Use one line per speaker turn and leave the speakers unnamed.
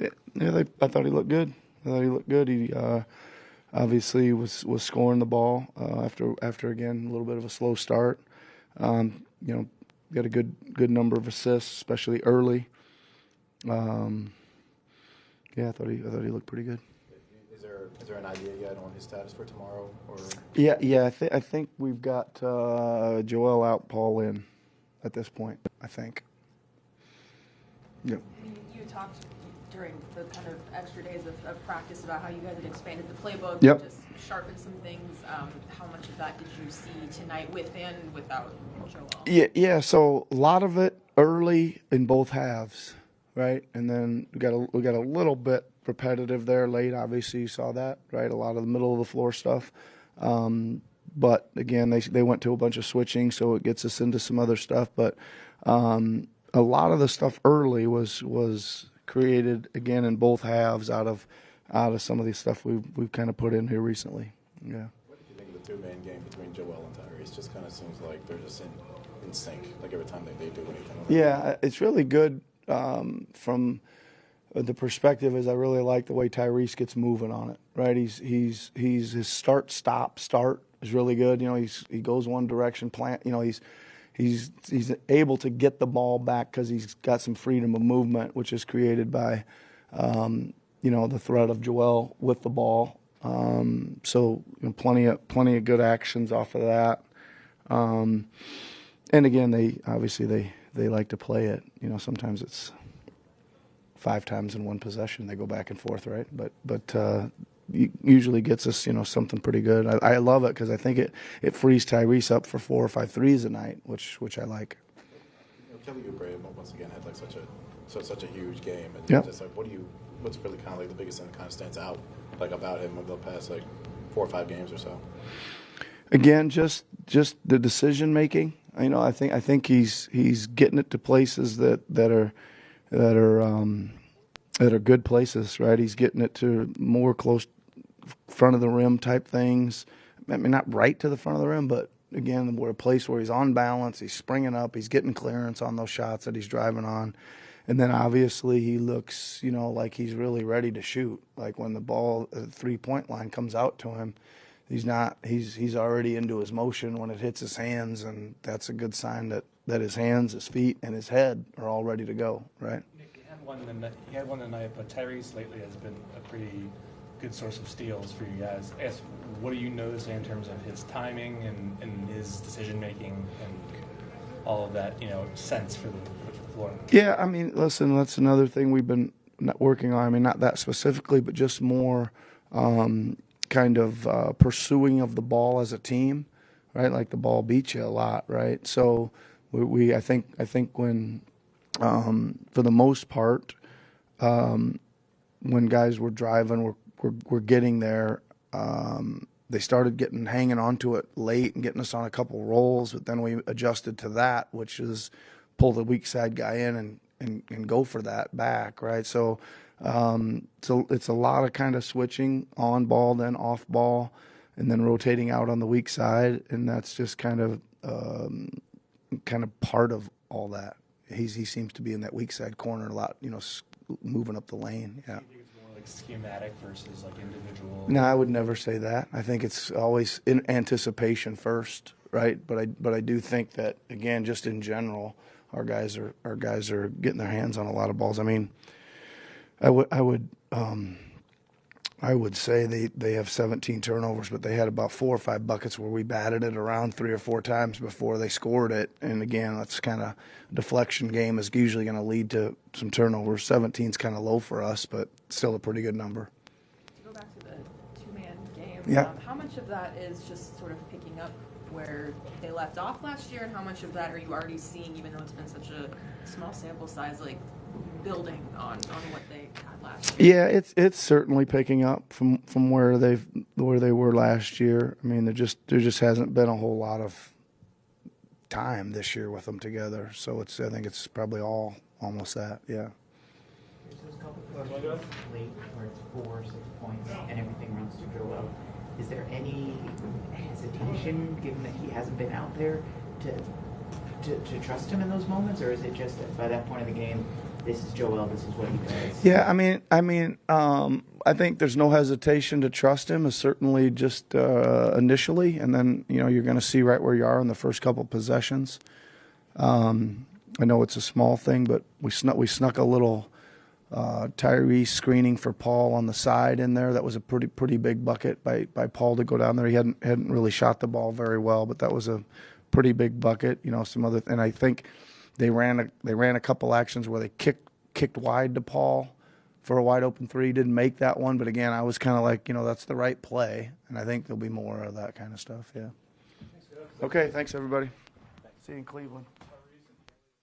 I thought he looked good. He obviously was scoring the ball after again a little bit of a slow start. Got a good number of assists, especially early. I thought he looked pretty good.
Is there an idea yet on his status for tomorrow? Or
Yeah. I think we've got Joel out, Paul in, at this point. I think. Yep.
You talked during the kind of extra days of practice about how you guys had expanded the playbook,
Yep.
just sharpened some things. How much of that did you see tonight with and without Joel?
Yeah. So a lot of it early in both halves, right? And then we got a little bit repetitive there late. Obviously, you saw that, right? A lot of the middle of the floor stuff. But again, they went to a bunch of switching, so it gets us into some other stuff. But a lot of the stuff early was created again in both halves out of some of the stuff we've kind of put in here recently. Yeah.
What did you think of the two-man game between Joel and Tyrese? Just kind of seems like they're just in sync, like every time they do anything.
Yeah, it's really good from the perspective is I really like the way Tyrese gets moving on it. Right, he's his start is really good. He goes one direction, He's able to get the ball back because he's got some freedom of movement, which is created by, the threat of Joel with the ball. So plenty of good actions off of that. And again, they like to play it. Sometimes it's 5 times in one possession. They go back and forth, right? But usually gets us, something pretty good. I love it because I think it frees Tyrese up for 4 or 5 threes a night, which I like.
Kelly Oubre once again had like such a huge game, and
yep.
Just like what's really kind of like the biggest thing that kind of stands out like about him over the past like 4 or 5 games or so.
Again, just the decision making. I think he's getting it to places that are good places, right? He's getting it to more close front of the rim type things. I mean, not right to the front of the rim, but again, a place where he's on balance, he's springing up, he's getting clearance on those shots that he's driving on. And then obviously he looks, like he's really ready to shoot. Like when the ball, the 3-point line comes out to him, he's already into his motion when it hits his hands, and that's a good sign that his hands, his feet, and his head are all ready to go, right?
He had one tonight, but Tyrese lately has been a pretty good source of steals for you guys. What are you noticing in terms of his timing and his decision making and all of that, sense for the floor?
Yeah, I mean, listen, that's another thing we've been working on. I mean, not that specifically, but just more kind of pursuing of the ball as a team, right? Like the ball beats you a lot, right? So I think when for the most part, when guys were driving, we're getting there. They started hanging onto it late and getting us on a couple rolls, but then we adjusted to that, which is pull the weak side guy in and go for that back, right? So it's a lot of kind of switching on ball, then off ball, and then rotating out on the weak side, and that's just kind of part of all that. He seems to be in that weak side corner a lot, moving up the lane. Yeah.
Do you think it's more like schematic versus like individual?
No, I would never say that. I think it's always in anticipation first, right? But I do think that again, just in general, our guys are getting their hands on a lot of balls. I mean, I would say they have 17 turnovers, but they had about 4 or 5 buckets where we batted it around 3 or 4 times before they scored it. And again, that's kind of deflection game is usually going to lead to some turnovers. 17 is kind of low for us, but still a pretty good number.
To go back to the 2-man game,
yeah.
How much of that is just sort of picking up where they left off last year, and how much of that are you already seeing, even though it's been such a small sample size, like building on what they had last year?
Yeah, it's certainly picking up from where they were last year. I mean, there just hasn't been a whole lot of time this year with them together. So I think it's probably all almost that. Yeah.
There's those couple quarters late where it's 4 or 6 points and everything runs to Joel. Is there any hesitation, given that he hasn't been out there, to trust him in those moments, or is it just that by that point of the game, this is Joel, this is what he does?
Yeah, I think there's no hesitation to trust him. Certainly, just initially, and then you're going to see right where you are in the first couple possessions. I know it's a small thing, but we snuck a little Tyrese screening for Paul on the side in there. That was a pretty big bucket by Paul to go down there. He hadn't really shot the ball very well, but that was a pretty big bucket. And I think they ran a couple actions where they kicked wide to Paul for a wide open three. Didn't make that one, but again, I was kind of like, that's the right play, and I think there'll be more of that kind of stuff. Yeah. Okay, thanks everybody. See you in Cleveland.